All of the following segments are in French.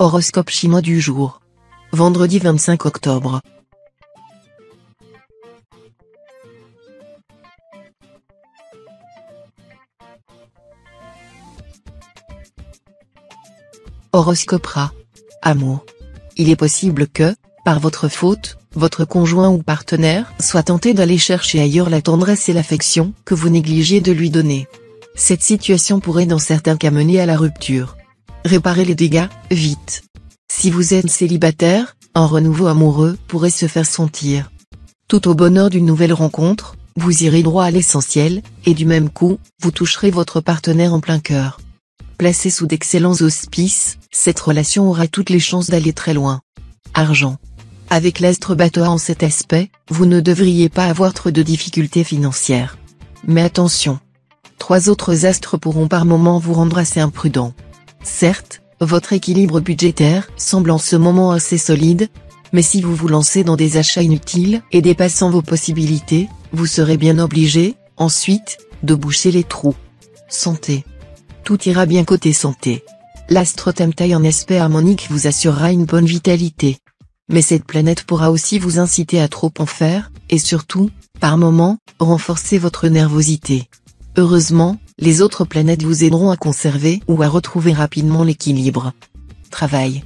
Horoscope chinois du jour. Vendredi 25 octobre. Horoscope Ra. Amour. Il est possible que, par votre faute, votre conjoint ou partenaire soit tenté d'aller chercher ailleurs la tendresse et l'affection que vous négligiez de lui donner. Cette situation pourrait dans certains cas mener à la rupture. Réparez les dégâts, vite. Si vous êtes célibataire, un renouveau amoureux pourrait se faire sentir. Tout au bonheur d'une nouvelle rencontre, vous irez droit à l'essentiel, et du même coup, vous toucherez votre partenaire en plein cœur. Placée sous d'excellents auspices, cette relation aura toutes les chances d'aller très loin. Argent. Avec l'astre Bateau en cet aspect, vous ne devriez pas avoir trop de difficultés financières. Mais attention. 3 autres astres pourront par moments vous rendre assez imprudent. Certes, votre équilibre budgétaire semble en ce moment assez solide, mais si vous vous lancez dans des achats inutiles et dépassant vos possibilités, vous serez bien obligé, ensuite, de boucher les trous. Santé. Tout ira bien côté santé. L'astre Tamtai en aspect harmonique vous assurera une bonne vitalité. Mais cette planète pourra aussi vous inciter à trop en faire, et surtout, par moments, renforcer votre nervosité. Heureusement, les autres planètes vous aideront à conserver ou à retrouver rapidement l'équilibre. Travail.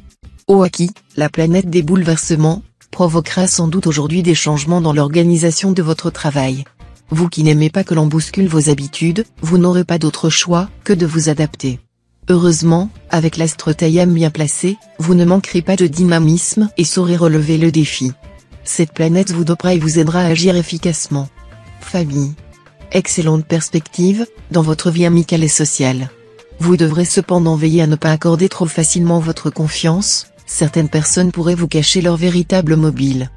Oaki, la planète des bouleversements, provoquera sans doute aujourd'hui des changements dans l'organisation de votre travail. Vous qui n'aimez pas que l'on bouscule vos habitudes, vous n'aurez pas d'autre choix que de vous adapter. Heureusement, avec l'astre Taïam bien placé, vous ne manquerez pas de dynamisme et saurez relever le défi. Cette planète vous dopera et vous aidera à agir efficacement. Famille. Excellente perspective, dans votre vie amicale et sociale. Vous devrez cependant veiller à ne pas accorder trop facilement votre confiance, certaines personnes pourraient vous cacher leur véritable mobile.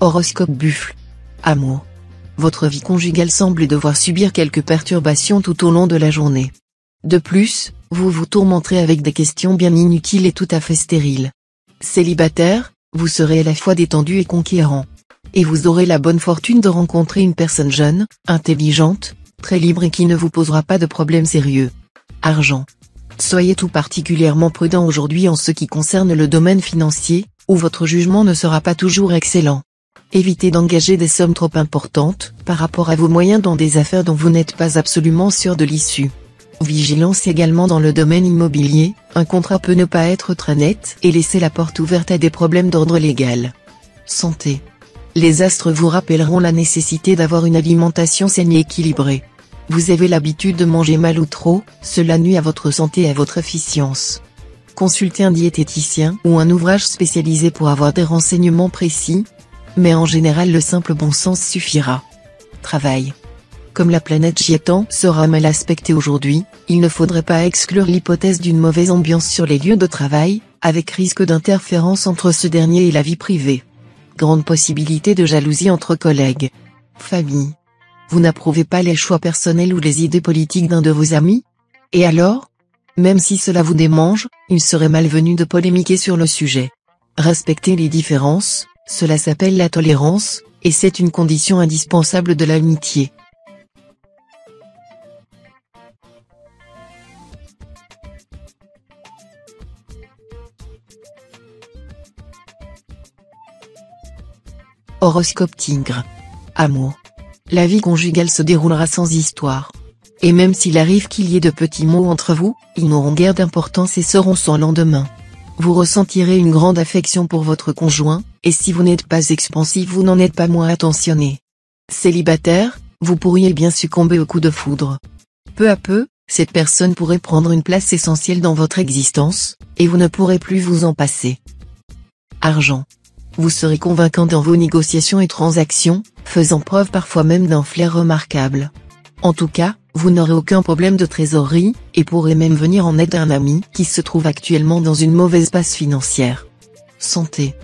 Horoscope Buffle. Amour. Votre vie conjugale semble devoir subir quelques perturbations tout au long de la journée. De plus, vous vous tourmenterez avec des questions bien inutiles et tout à fait stériles. Célibataire, vous serez à la fois détendu et conquérant. Et vous aurez la bonne fortune de rencontrer une personne jeune, intelligente, très libre et qui ne vous posera pas de problèmes sérieux. Argent. Soyez tout particulièrement prudent aujourd'hui en ce qui concerne le domaine financier, où votre jugement ne sera pas toujours excellent. Évitez d'engager des sommes trop importantes par rapport à vos moyens dans des affaires dont vous n'êtes pas absolument sûr de l'issue. Vigilance également dans le domaine immobilier, un contrat peut ne pas être très net et laisser la porte ouverte à des problèmes d'ordre légal. Santé. Les astres vous rappelleront la nécessité d'avoir une alimentation saine et équilibrée. Vous avez l'habitude de manger mal ou trop, cela nuit à votre santé et à votre efficience. Consultez un diététicien ou un ouvrage spécialisé pour avoir des renseignements précis, mais en général le simple bon sens suffira. Travail. Comme la planète Chiatan sera mal aspectée aujourd'hui, il ne faudrait pas exclure l'hypothèse d'une mauvaise ambiance sur les lieux de travail, avec risque d'interférence entre ce dernier et la vie privée. Grande possibilité de jalousie entre collègues. Famille. Vous n'approuvez pas les choix personnels ou les idées politiques d'un de vos amis? Et alors? Même si cela vous démange, il serait malvenu de polémiquer sur le sujet. Respectez les différences, cela s'appelle la tolérance, et c'est une condition indispensable de l'amitié. Horoscope Tigre. Amour. La vie conjugale se déroulera sans histoire. Et même s'il arrive qu'il y ait de petits mots entre vous, ils n'auront guère d'importance et seront sans lendemain. Vous ressentirez une grande affection pour votre conjoint, et si vous n'êtes pas expansif vous n'en êtes pas moins attentionné. Célibataire, vous pourriez bien succomber au coup de foudre. Peu à peu, cette personne pourrait prendre une place essentielle dans votre existence, et vous ne pourrez plus vous en passer. Argent. Vous serez convaincant dans vos négociations et transactions, faisant preuve parfois même d'un flair remarquable. En tout cas, vous n'aurez aucun problème de trésorerie, et pourrez même venir en aide à un ami qui se trouve actuellement dans une mauvaise passe financière. Santé.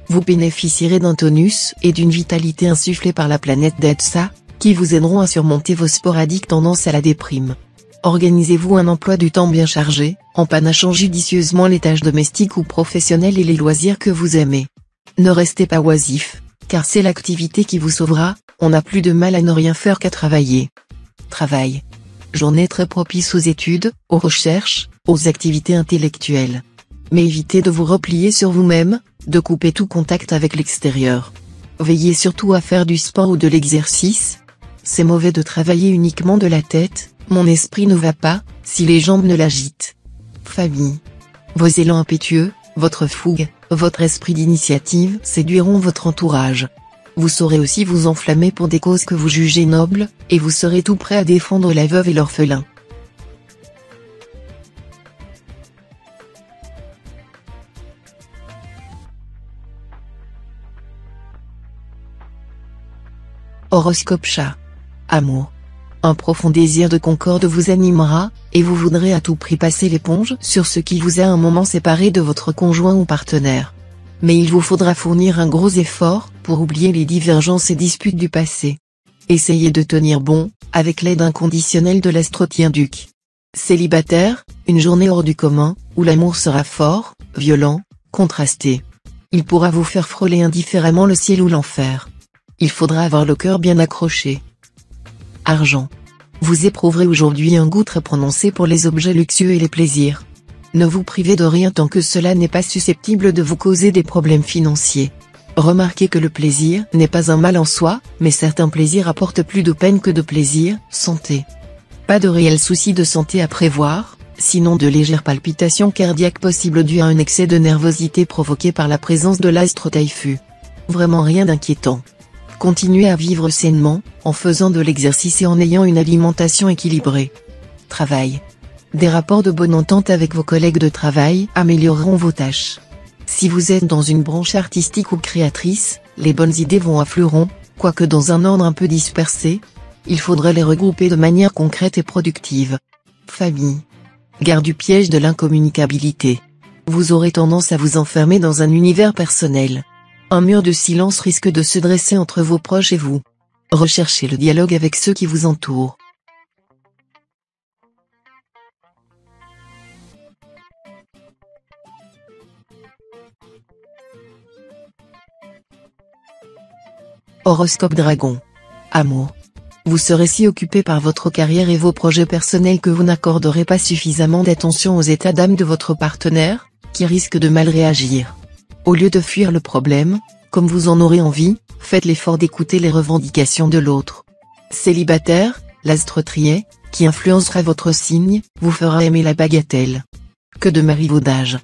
Vous bénéficierez d'un tonus et d'une vitalité insufflée par la planète Detsa, qui vous aideront à surmonter vos sporadiques tendances à la déprime. Organisez-vous un emploi du temps bien chargé, en panachant judicieusement les tâches domestiques ou professionnelles et les loisirs que vous aimez. Ne restez pas oisif, car c'est l'activité qui vous sauvera, on n'a plus de mal à ne rien faire qu'à travailler. Travail. Journée très propice aux études, aux recherches, aux activités intellectuelles. Mais évitez de vous replier sur vous-même, de couper tout contact avec l'extérieur. Veillez surtout à faire du sport ou de l'exercice. C'est mauvais de travailler uniquement de la tête, mon esprit ne va pas, si les jambes ne l'agitent. Famille. Vos élans impétueux, votre fougue, votre esprit d'initiative séduiront votre entourage. Vous saurez aussi vous enflammer pour des causes que vous jugez nobles, et vous serez tout prêt à défendre la veuve et l'orphelin. Horoscope chat. Amour. Un profond désir de concorde vous animera, et vous voudrez à tout prix passer l'éponge sur ce qui vous a un moment séparé de votre conjoint ou partenaire. Mais il vous faudra fournir un gros effort pour oublier les divergences et disputes du passé. Essayez de tenir bon, avec l'aide inconditionnelle de l'astro-tien-duc. Célibataire, une journée hors du commun, où l'amour sera fort, violent, contrasté. Il pourra vous faire frôler indifféremment le ciel ou l'enfer. Il faudra avoir le cœur bien accroché. Argent. Vous éprouverez aujourd'hui un goût très prononcé pour les objets luxueux et les plaisirs. Ne vous privez de rien tant que cela n'est pas susceptible de vous causer des problèmes financiers. Remarquez que le plaisir n'est pas un mal en soi, mais certains plaisirs apportent plus de peine que de plaisir. Santé. Pas de réels soucis de santé à prévoir, sinon de légères palpitations cardiaques possibles dues à un excès de nervosité provoqué par la présence de l'astre Taïfu. Vraiment rien d'inquiétant. Continuez à vivre sainement, en faisant de l'exercice et en ayant une alimentation équilibrée. Travail. Des rapports de bonne entente avec vos collègues de travail amélioreront vos tâches. Si vous êtes dans une branche artistique ou créatrice, les bonnes idées vont affleuront, quoique dans un ordre un peu dispersé. Il faudrait les regrouper de manière concrète et productive. Famille. Garde du piège de l'incommunicabilité. Vous aurez tendance à vous enfermer dans un univers personnel. Un mur de silence risque de se dresser entre vos proches et vous. Recherchez le dialogue avec ceux qui vous entourent. Horoscope Dragon. Amour. Vous serez si occupé par votre carrière et vos projets personnels que vous n'accorderez pas suffisamment d'attention aux états d'âme de votre partenaire, qui risque de mal réagir. Au lieu de fuir le problème, comme vous en aurez envie, faites l'effort d'écouter les revendications de l'autre. Célibataire, l'astre Trier, qui influencera votre signe, vous fera aimer la bagatelle. Que de marivaudage.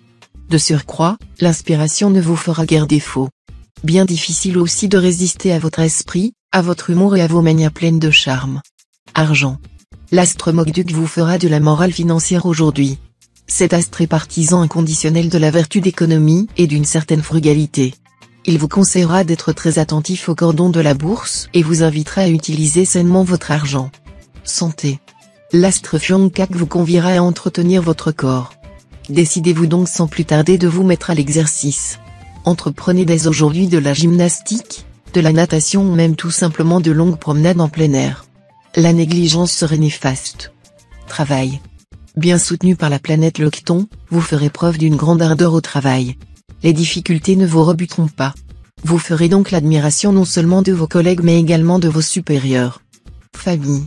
De surcroît, l'inspiration ne vous fera guère défaut. Bien difficile aussi de résister à votre esprit, à votre humour et à vos manières pleines de charme. Argent. L'astre Mogduc vous fera de la morale financière aujourd'hui. Cet astre est partisan inconditionnel de la vertu d'économie et d'une certaine frugalité. Il vous conseillera d'être très attentif au cordon de la bourse et vous invitera à utiliser sainement votre argent. Santé. L'astre Fiongkak vous conviera à entretenir votre corps. Décidez-vous donc sans plus tarder de vous mettre à l'exercice. Entreprenez dès aujourd'hui de la gymnastique, de la natation ou même tout simplement de longues promenades en plein air. La négligence serait néfaste. Travail. Bien soutenu par la planète Locton, vous ferez preuve d'une grande ardeur au travail. Les difficultés ne vous rebuteront pas. Vous ferez donc l'admiration non seulement de vos collègues mais également de vos supérieurs. Famille.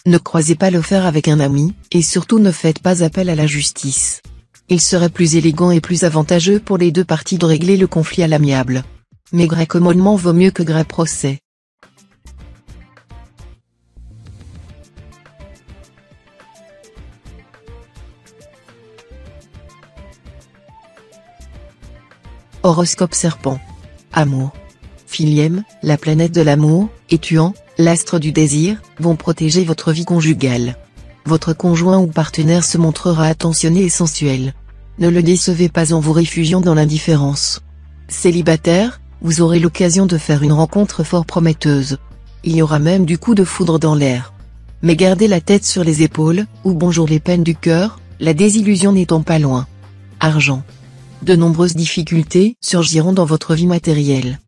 Ne croisez pas le fer avec un ami, et surtout ne faites pas appel à la justice. Il serait plus élégant et plus avantageux pour les deux parties de régler le conflit à l'amiable. Mais gré commodement vaut mieux que gré procès. Horoscope Serpent. Amour. Philième, la planète de l'amour, et Tuan, l'astre du désir, vont protéger votre vie conjugale. Votre conjoint ou partenaire se montrera attentionné et sensuel. Ne le décevez pas en vous réfugiant dans l'indifférence. Célibataire, vous aurez l'occasion de faire une rencontre fort prometteuse. Il y aura même du coup de foudre dans l'air. Mais gardez la tête sur les épaules, ou bonjour les peines du cœur, la désillusion n'étant pas loin. Argent. De nombreuses difficultés surgiront dans votre vie matérielle.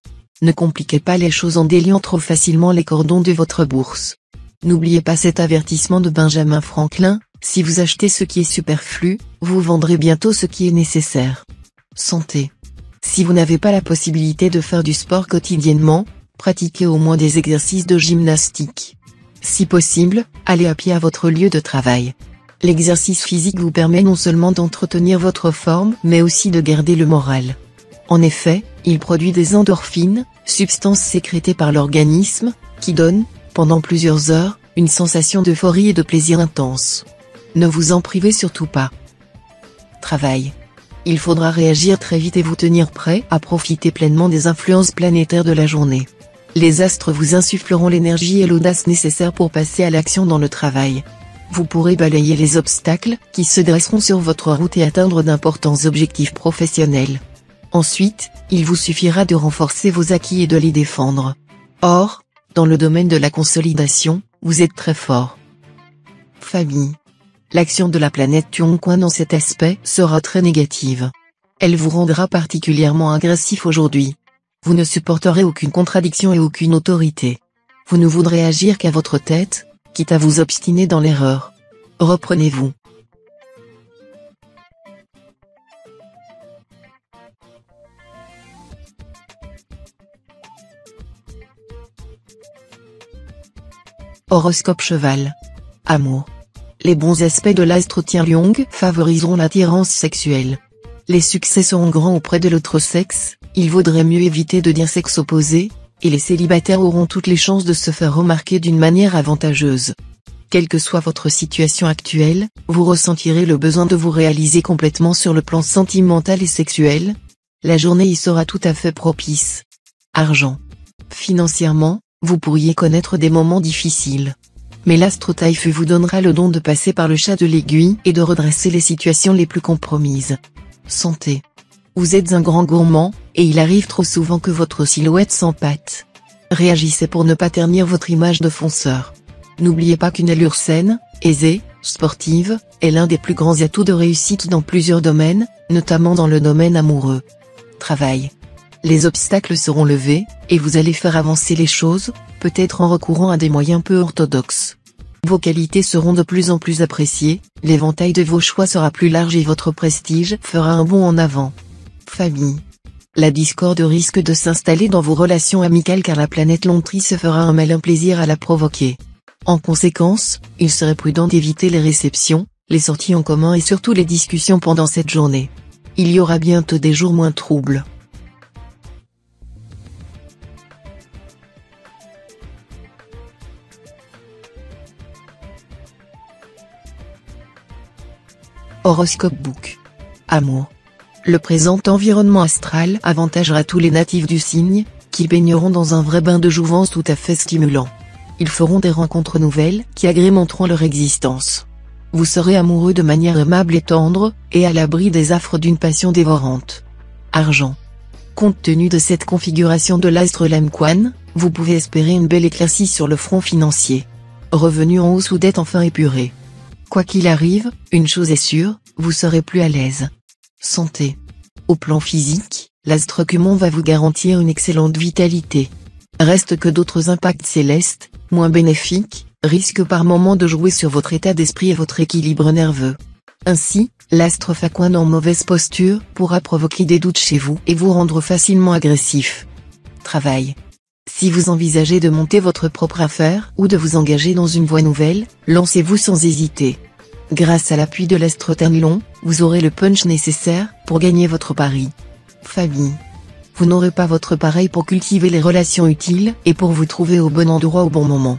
Ne compliquez pas les choses en déliant trop facilement les cordons de votre bourse. N'oubliez pas cet avertissement de Benjamin Franklin, si vous achetez ce qui est superflu, vous vendrez bientôt ce qui est nécessaire. Santé. Si vous n'avez pas la possibilité de faire du sport quotidiennement, pratiquez au moins des exercices de gymnastique. Si possible, allez à pied à votre lieu de travail. L'exercice physique vous permet non seulement d'entretenir votre forme mais aussi de garder le moral. En effet, il produit des endorphines, substances sécrétées par l'organisme, qui donnent, pendant plusieurs heures, une sensation d'euphorie et de plaisir intense. Ne vous en privez surtout pas. Travail. Il faudra réagir très vite et vous tenir prêt à profiter pleinement des influences planétaires de la journée. Les astres vous insuffleront l'énergie et l'audace nécessaires pour passer à l'action dans le travail. Vous pourrez balayer les obstacles qui se dresseront sur votre route et atteindre d'importants objectifs professionnels. Ensuite, il vous suffira de renforcer vos acquis et de les défendre. Or, dans le domaine de la consolidation, vous êtes très fort. Famille. L'action de la planète Tioncoin dans cet aspect sera très négative. Elle vous rendra particulièrement agressif aujourd'hui. Vous ne supporterez aucune contradiction et aucune autorité. Vous ne voudrez agir qu'à votre tête, quitte à vous obstiner dans l'erreur. Reprenez-vous. Horoscope Cheval. Amour. Les bons aspects de l'astre Tien-Liong favoriseront l'attirance sexuelle. Les succès seront grands auprès de l'autre sexe, il vaudrait mieux éviter de dire sexe opposé, et les célibataires auront toutes les chances de se faire remarquer d'une manière avantageuse. Quelle que soit votre situation actuelle, vous ressentirez le besoin de vous réaliser complètement sur le plan sentimental et sexuel. La journée y sera tout à fait propice. Argent. Financièrement, vous pourriez connaître des moments difficiles. Mais l'astre Taïfu vous donnera le don de passer par le chat de l'aiguille et de redresser les situations les plus compromises. Santé. Vous êtes un grand gourmand, et il arrive trop souvent que votre silhouette s'empâte. Réagissez pour ne pas ternir votre image de fonceur. N'oubliez pas qu'une allure saine, aisée, sportive, est l'un des plus grands atouts de réussite dans plusieurs domaines, notamment dans le domaine amoureux. Travail. Les obstacles seront levés, et vous allez faire avancer les choses, peut-être en recourant à des moyens peu orthodoxes. Vos qualités seront de plus en plus appréciées, l'éventail de vos choix sera plus large et votre prestige fera un bond en avant. Famille. La discorde risque de s'installer dans vos relations amicales car la planète Lontri se fera un malin plaisir à la provoquer. En conséquence, il serait prudent d'éviter les réceptions, les sorties en commun et surtout les discussions pendant cette journée. Il y aura bientôt des jours moins troubles. Horoscope Book. Amour. Le présent environnement astral avantagera tous les natifs du signe, qui baigneront dans un vrai bain de jouvence tout à fait stimulant. Ils feront des rencontres nouvelles qui agrémenteront leur existence. Vous serez amoureux de manière aimable et tendre, et à l'abri des affres d'une passion dévorante. Argent. Compte tenu de cette configuration de l'astre Lemquan, vous pouvez espérer une belle éclaircie sur le front financier. Revenus en hausse ou dette enfin épurée. Quoi qu'il arrive, une chose est sûre, vous serez plus à l'aise. Santé. Au plan physique, l'astre Cumon va vous garantir une excellente vitalité. Reste que d'autres impacts célestes, moins bénéfiques, risquent par moments de jouer sur votre état d'esprit et votre équilibre nerveux. Ainsi, l'astre Facoin en mauvaise posture pourra provoquer des doutes chez vous et vous rendre facilement agressif. Travail. Si vous envisagez de monter votre propre affaire ou de vous engager dans une voie nouvelle, lancez-vous sans hésiter. Grâce à l'appui de l'astre Ternlon, vous aurez le punch nécessaire pour gagner votre pari. Famille. Vous n'aurez pas votre pareil pour cultiver les relations utiles et pour vous trouver au bon endroit au bon moment.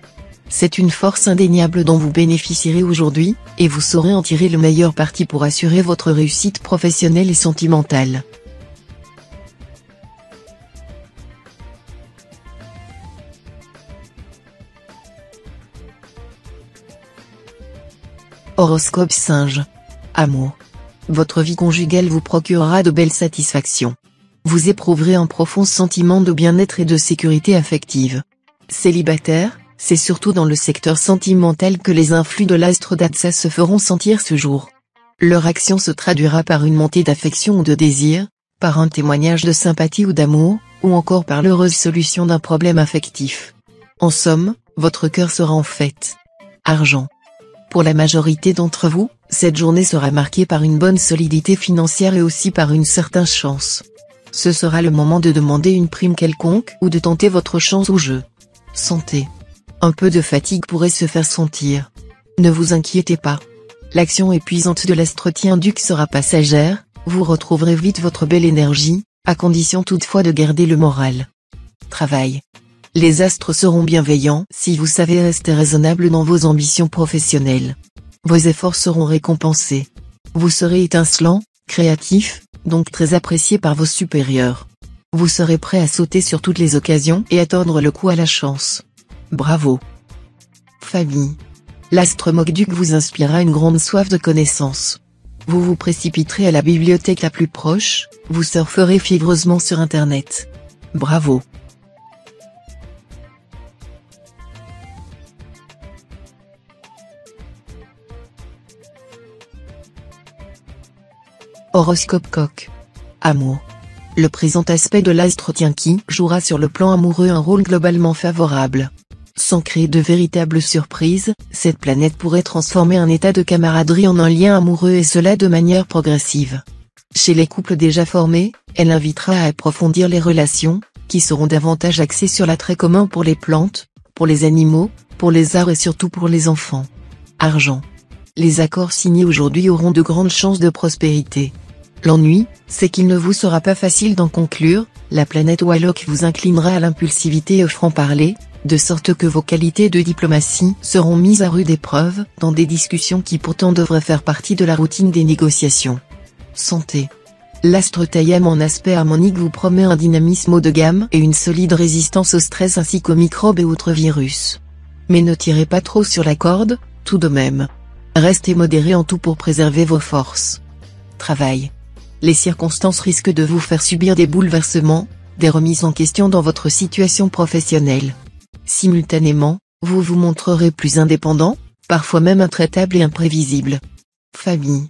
C'est une force indéniable dont vous bénéficierez aujourd'hui, et vous saurez en tirer le meilleur parti pour assurer votre réussite professionnelle et sentimentale. Horoscope Singe. Amour. Votre vie conjugale vous procurera de belles satisfactions. Vous éprouverez un profond sentiment de bien-être et de sécurité affective. Célibataire, c'est surtout dans le secteur sentimental que les influx de l'astre d'Atsa se feront sentir ce jour. Leur action se traduira par une montée d'affection ou de désir, par un témoignage de sympathie ou d'amour, ou encore par l'heureuse solution d'un problème affectif. En somme, votre cœur sera en fête. Argent. Pour la majorité d'entre vous, cette journée sera marquée par une bonne solidité financière et aussi par une certaine chance. Ce sera le moment de demander une prime quelconque ou de tenter votre chance au jeu. Santé. Un peu de fatigue pourrait se faire sentir. Ne vous inquiétez pas. L'action épuisante de l'astre Tien-Duc sera passagère, vous retrouverez vite votre belle énergie, à condition toutefois de garder le moral. Travail. Les astres seront bienveillants si vous savez rester raisonnable dans vos ambitions professionnelles. Vos efforts seront récompensés. Vous serez étincelant, créatif, donc très apprécié par vos supérieurs. Vous serez prêt à sauter sur toutes les occasions et à tordre le cou à la chance. Bravo. Famille. L'astre Moque-Duc vous inspirera une grande soif de connaissances. Vous vous précipiterez à la bibliothèque la plus proche, vous surferez fiévreusement sur Internet. Bravo. Horoscope Coq. Amour. Le présent aspect de l'astre Tien-Qui jouera sur le plan amoureux un rôle globalement favorable. Sans créer de véritables surprises, cette planète pourrait transformer un état de camaraderie en un lien amoureux et cela de manière progressive. Chez les couples déjà formés, elle invitera à approfondir les relations, qui seront davantage axées sur l'attrait commun pour les plantes, pour les animaux, pour les arts et surtout pour les enfants. Argent. Les accords signés aujourd'hui auront de grandes chances de prospérité. L'ennui, c'est qu'il ne vous sera pas facile d'en conclure, la planète Wallock vous inclinera à l'impulsivité et au franc-parler, de sorte que vos qualités de diplomatie seront mises à rude épreuve dans des discussions qui pourtant devraient faire partie de la routine des négociations. Santé. L'astre Tayam en aspect harmonique vous promet un dynamisme haut de gamme et une solide résistance au stress ainsi qu'aux microbes et autres virus. Mais ne tirez pas trop sur la corde, tout de même. Restez modéré en tout pour préserver vos forces. Travail. Les circonstances risquent de vous faire subir des bouleversements, des remises en question dans votre situation professionnelle. Simultanément, vous vous montrerez plus indépendant, parfois même intraitable et imprévisible. Famille.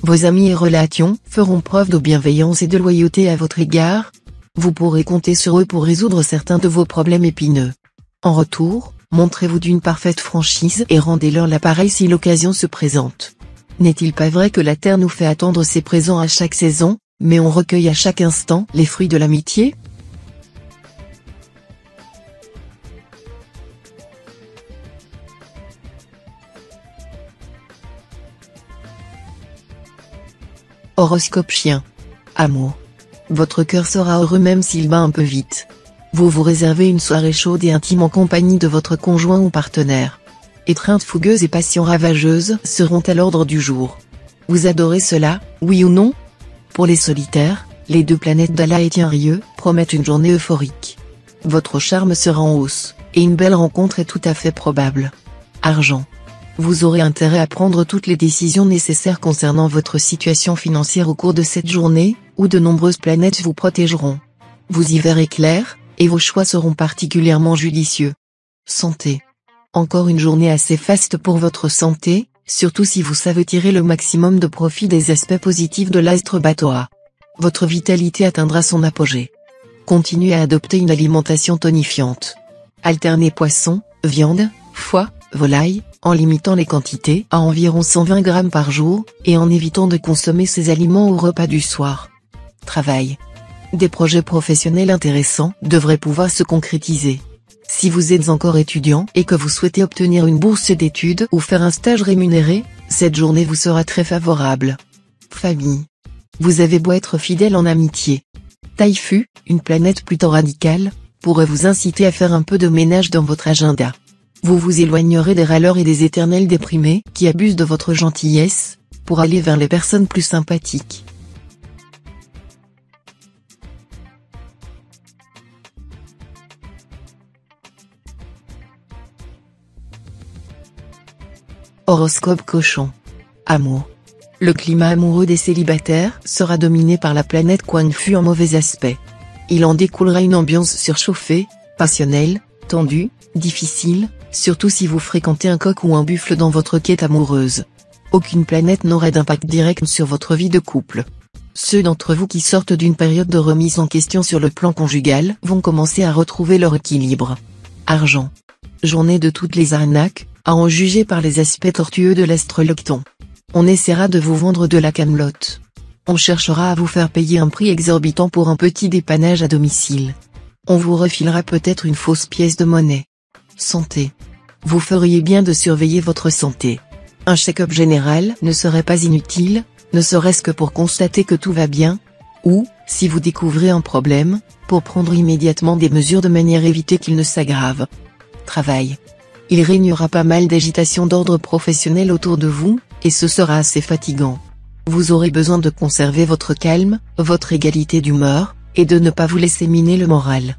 Vos amis et relations feront preuve de bienveillance et de loyauté à votre égard. Vous pourrez compter sur eux pour résoudre certains de vos problèmes épineux. En retour, montrez-vous d'une parfaite franchise et rendez-leur l'appareil si l'occasion se présente. N'est-il pas vrai que la Terre nous fait attendre ses présents à chaque saison, mais on recueille à chaque instant les fruits de l'amitié ? Horoscope Chien. Amour. Votre cœur sera heureux même s'il bat un peu vite. Vous vous réservez une soirée chaude et intime en compagnie de votre conjoint ou partenaire. Étreintes fougueuses et passions ravageuses seront à l'ordre du jour. Vous adorez cela, oui ou non? Pour les solitaires, les deux planètes Dala et Tien-Rieux promettent une journée euphorique. Votre charme sera en hausse, et une belle rencontre est tout à fait probable. Argent. Vous aurez intérêt à prendre toutes les décisions nécessaires concernant votre situation financière au cours de cette journée, où de nombreuses planètes vous protégeront. Vous y verrez clair, et vos choix seront particulièrement judicieux. Santé. Encore une journée assez faste pour votre santé, surtout si vous savez tirer le maximum de profit des aspects positifs de l'astre Batoa. Votre vitalité atteindra son apogée. Continuez à adopter une alimentation tonifiante. Alternez poisson, viande, foie, volaille, en limitant les quantités à environ 120 grammes par jour, et en évitant de consommer ces aliments au repas du soir. Travail. Des projets professionnels intéressants devraient pouvoir se concrétiser. Si vous êtes encore étudiant et que vous souhaitez obtenir une bourse d'études ou faire un stage rémunéré, cette journée vous sera très favorable. Famille. Vous avez beau être fidèle en amitié. Taifu, une planète plutôt radicale, pourrait vous inciter à faire un peu de ménage dans votre agenda. Vous vous éloignerez des râleurs et des éternels déprimés qui abusent de votre gentillesse, pour aller vers les personnes plus sympathiques. Horoscope Cochon. Amour. Le climat amoureux des célibataires sera dominé par la planète Quang-Fu en mauvais aspect. Il en découlera une ambiance surchauffée, passionnelle, tendue, difficile, surtout si vous fréquentez un coq ou un buffle dans votre quête amoureuse. Aucune planète n'aura d'impact direct sur votre vie de couple. Ceux d'entre vous qui sortent d'une période de remise en question sur le plan conjugal vont commencer à retrouver leur équilibre. Argent. Journée de toutes les arnaques, à en juger par les aspects tortueux de l'astre Locton. On essaiera de vous vendre de la camelote. On cherchera à vous faire payer un prix exorbitant pour un petit dépannage à domicile. On vous refilera peut-être une fausse pièce de monnaie. Santé. Vous feriez bien de surveiller votre santé. Un check-up général ne serait pas inutile, ne serait-ce que pour constater que tout va bien, ou, si vous découvrez un problème, pour prendre immédiatement des mesures de manière à éviter qu'il ne s'aggrave. Travail. Il régnera pas mal d'agitation d'ordre professionnel autour de vous, et ce sera assez fatigant. Vous aurez besoin de conserver votre calme, votre égalité d'humeur, et de ne pas vous laisser miner le moral.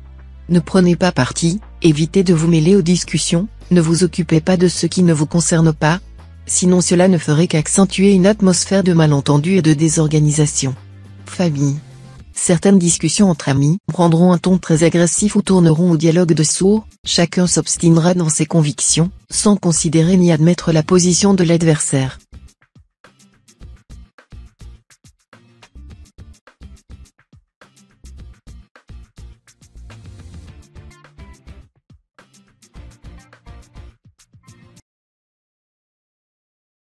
Ne prenez pas parti, évitez de vous mêler aux discussions, ne vous occupez pas de ce qui ne vous concerne pas, sinon cela ne ferait qu'accentuer une atmosphère de malentendu et de désorganisation. Famille. Certaines discussions entre amis prendront un ton très agressif ou tourneront au dialogue de sourds, chacun s'obstinera dans ses convictions, sans considérer ni admettre la position de l'adversaire.